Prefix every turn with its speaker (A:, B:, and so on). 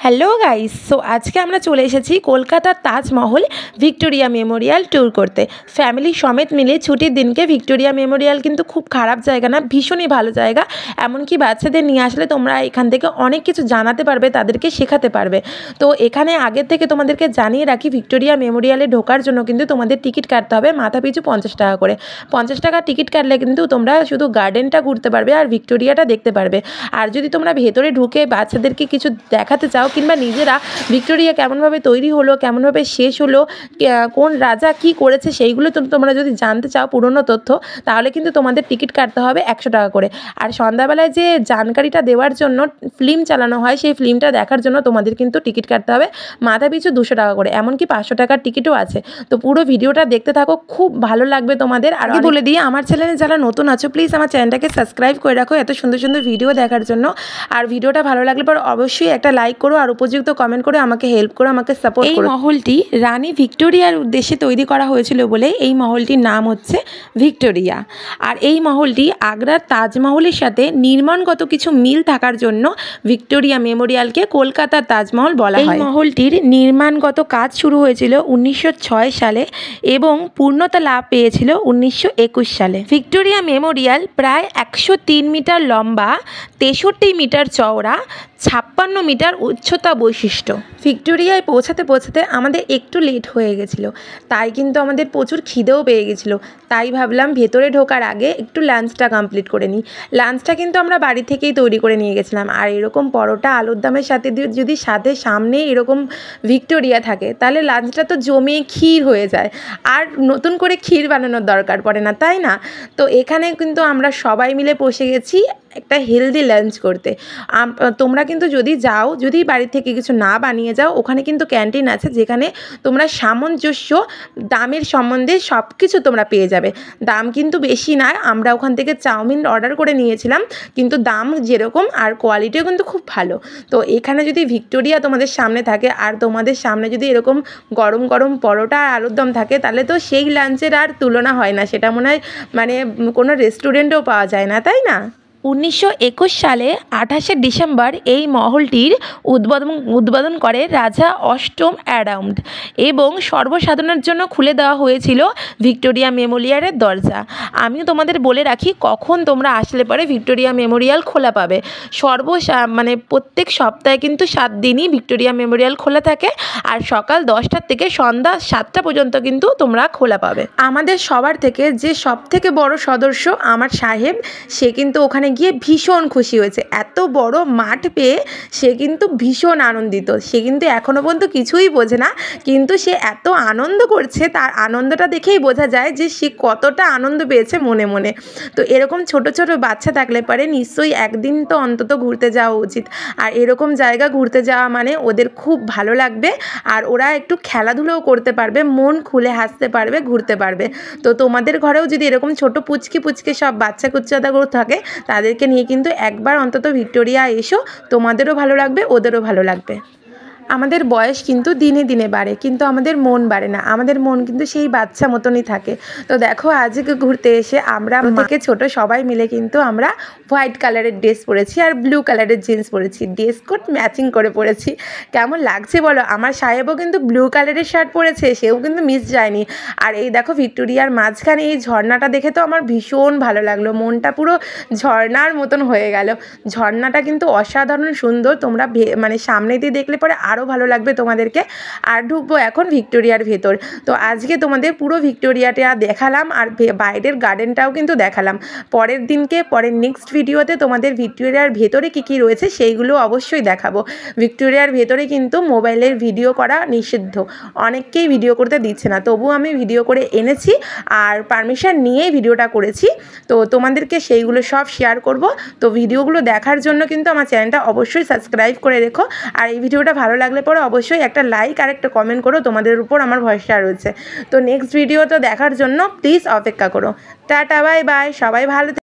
A: Hello guys, so আজকে আমরা চলে এসেছি কলকাতার তাজমহল ভিক্টোরিয়া মেমোরিয়াল ট্যুর করতে। ফ্যামিলি সমেত মিলে ছুটির দিনকে ভিক্টোরিয়া মেমোরিয়াল কিন্তু খুব খারাপ জায়গা না, ভীষণই ভালো জায়গা। এমনকি বাচ্চাদের নিয়ে আসলে তোমরা এখান থেকে অনেক কিছু জানাতে পারবে, তাদেরকে শেখাতে পারবে। তো এখানে আগের থেকে তোমাদেরকে জানিয়ে রাখি, ভিক্টোরিয়া মেমোরিয়ালে ঢোকার জন্য কিন্তু তোমাদের টিকিট কাটতে হবে মাথাপিছু 50 টাকা করে। 50 টাকা টিকিট কাটলে কিন্তু তোমরা শুধু গার্ডেনটা ঘুরতে পারবে আর ভিক্টোরিয়াটা দেখতে পারবে। আর যদি তোমরা ভেতরে ঢুকে বাচ্চাদেরকে কিছু দেখাতে চাও কিংবা নিজেরা ভিক্টোরিয়া কেমনভাবে তৈরি হলো, কেমনভাবে শেষ হলো, কোন রাজা কি করেছে সেইগুলো তোমরা যদি জানতে চাও পুরনো তথ্য, তাহলে কিন্তু তোমাদের টিকিট কাটতে হবে 100 টাকা করে। আর সন্ধ্যাবেলায় যে জানকারিটা দেওয়ার জন্য ফিল্ম চালানো হয়, সেই ফিল্মটা দেখার জন্য তোমাদের কিন্তু টিকিট কাটতে হবে মাথাপিছু 200 টাকা করে, এমনকি 500 টাকার টিকিটও আছে। তো পুরো ভিডিওটা দেখতে থাকো, খুব ভালো লাগবে তোমাদের। আগে বলে দিই, আমার চ্যানেলে যারা নতুন আছো প্লিজ আমার চ্যানেলটাকে সাবস্ক্রাইব করে রাখো এত সুন্দর সুন্দর ভিডিও দেখার জন্য। আর ভিডিওটা ভালো লাগলে পর অবশ্যই একটা লাইক করো আর উপযুক্ত কমেন্ট করে আমাকে হেল্প করো, আমাকে সাপোর্ট করো। এই মহলটি রানী ভিক্টোরিয়ার উদ্দেশ্যে তৈরি করা হয়েছিল বলে এই মহলটির নাম হচ্ছে ভিক্টোরিয়া। আর এই মহলটি আগ্রার তাজমহলের সাথে নির্মাণগত কিছু মিল থাকার জন্য ভিক্টোরিয়া মেমোরিয়ালকে কলকাতার তাজমহল বলা হয়। এই মহলটির নির্মাণগত কাজ শুরু হয়েছিল 1906 সালে এবং পূর্ণতা লাভ পেয়েছিল 1921 সালে। ভিক্টোরিয়া মেমোরিয়াল প্রায় 103 মিটার লম্বা, 63 মিটার চওড়া, 56 মিটার উচ্চতা বৈশিষ্ট্য। ভিক্টোরিয়ায় পৌঁছাতে পৌঁছাতে আমাদের একটু লেট হয়ে গেছিলো, তাই কিন্তু আমাদের প্রচুর খিদেও পেয়ে গেছিলো। তাই ভাবলাম ভেতরে ঢোকার আগে একটু লাঞ্চটা কমপ্লিট করে নিই। লাঞ্চটা কিন্তু আমরা বাড়ি থেকেই তৈরি করে নিয়ে গেছিলাম। আর এরকম পরোটা আলুর দমের সাথে যদি সামনে এরকম ভিক্টোরিয়া থাকে, তাহলে লাঞ্চটা তো জমে ক্ষীর হয়ে যায়। আর নতুন করে ক্ষীর বানানোর দরকার পড়ে না, তাই না? তো এখানে কিন্তু আমরা সবাই মিলে বসে গেছি একটা হেলদি লাঞ্চ করতে। তোমরা কিন্তু যদি বাড়ি থেকে কিছু না বানিয়ে যাও, ওখানে কিন্তু ক্যান্টিন আছে যেখানে তোমরা সামঞ্জস্য দামের সম্বন্ধে সব কিছু তোমরা পেয়ে যাবে। দাম কিন্তু বেশি না। আমরা ওখান থেকে চাউমিন অর্ডার করে নিয়েছিলাম, কিন্তু দাম যেরকম আর কোয়ালিটিও কিন্তু খুব ভালো। তো এখানে যদি ভিক্টোরিয়া তোমাদের সামনে থাকে আর তোমাদের সামনে যদি এরকম গরম গরম পরোটা আর আলুর দম থাকে, তাহলে তো সেই লাঞ্চের আর তুলনা হয় না। সেটা মনে হয় কোনো রেস্টুরেন্টেও পাওয়া যায় না, তাই না? 1921 সালে 28শে ডিসেম্বর এই মহলটির উদ্বোধন করে রাজা অষ্টম অ্যাডাম্ড এবং সর্বসাধারণের জন্য খুলে দেওয়া হয়েছিল ভিক্টোরিয়া মেমোরিয়ালের দরজা। আমিও তোমাদের বলে রাখি, কখন তোমরা আসলে পরে ভিক্টোরিয়া মেমোরিয়াল খোলা পাবে। প্রত্যেক সপ্তাহে কিন্তু 7 দিনই ভিক্টোরিয়া মেমোরিয়াল খোলা থাকে। আর সকাল 10টা থেকে সন্ধ্যা 7টা পর্যন্ত কিন্তু তোমরা খোলা পাবে। আমাদের সবার থেকে যে সবথেকে বড় সদস্য আমার সাহেব, সে কিন্তু ওখানে গিয়ে ভীষণ খুশি হয়েছে। এত বড় মাঠ পেয়ে সে কিন্তু ভীষণ আনন্দিত। সে কিন্তু এখনও পর্যন্ত কিছুই বোঝে না, কিন্তু সে এত আনন্দ করছে, তার আনন্দটা দেখেই বোঝা যায় যে সে কতটা আনন্দ পেয়েছে মনে মনে। তো এরকম ছোট ছোট বাচ্চা থাকলে পারে নিশ্চয়ই একদিন তো অন্তত ঘুরতে যাওয়া উচিত। আর এরকম জায়গা ঘুরতে যাওয়া মানে ওদের খুব ভালো লাগবে, আর ওরা একটু খেলাধুলোও করতে পারবে, মন খুলে হাসতে পারবে, ঘুরতে পারবে। তো তোমাদের ঘরেও যদি এরকম ছোট পুচকে সব বাচ্চা কুচ্চাদাগুলো থাকে, তাদেরকে নিয়ে কিন্তু একবার অন্তত ভিক্টোরিয়া এসো, তোমাদেরও ভালো লাগবে, ওদেরও ভালো লাগবে। আমাদের বয়স কিন্তু দিনে দিনে বাড়ে, কিন্তু আমাদের মন বাড়ে না। আমাদের মন কিন্তু সেই বাচ্চা মতনই থাকে। তো দেখো, আজকে ঘুরতে এসে আমরা থেকে ছোট সবাই মিলে কিন্তু আমরা হোয়াইট কালারের ড্রেস পরেছি আর ব্লু কালারের জিন্স পরেছি, ড্রেস কোড ম্যাচিং করে পরেছি। কেমন লাগছে বলো? আমার সাহেবও কিন্তু ব্লু কালারের শার্ট পরেছে, সেও কিন্তু মিস যায়নি। আর এই দেখো ভিক্টোরিয়ার মাঝখানে এই ঝর্ণাটা দেখে তো আমার ভীষণ ভালো লাগলো, মনটা পুরো ঝর্ণার মতন হয়ে গেল। ঝর্ণাটা কিন্তু অসাধারণ সুন্দর। তোমরা সামনে দিয়ে দেখলে পরে আরও ভালো লাগবে তোমাদেরকে। আর ঢুকবো এখন ভিক্টোরিয়ার ভেতর। তো আজকে তোমাদের পুরো ভিক্টোরিয়াটা দেখালাম আর বাইরের গার্ডেনটাও কিন্তু দেখালাম। পরের নেক্সট ভিডিওতে তোমাদের ভিক্টোরিয়ার ভেতরে কী রয়েছে সেইগুলো অবশ্যই দেখাবো। ভিক্টোরিয়ার ভেতরে কিন্তু মোবাইলের ভিডিও করা নিষিদ্ধ, অনেককেই ভিডিও করতে দিচ্ছে না, তবুও আমি ভিডিও করে এনেছি আর পারমিশন নিয়েই ভিডিওটা করেছি। তো তোমাদেরকে সেইগুলো সব শেয়ার করব। তো ভিডিওগুলো দেখার জন্য কিন্তু আমার চ্যানেলটা অবশ্যই সাবস্ক্রাইব করে রেখো। আর এই ভিডিওটা ভালো লাগলে পরে অবশ্যই একটা লাইক আর একটা কমেন্ট করো, তোমাদের উপর আমার ভরসা রয়েছে। তো নেক্সট ভিডিওটা দেখার জন্য প্লিজ অপেক্ষা করো। টাটা, বাই বাই, সবাই ভালো।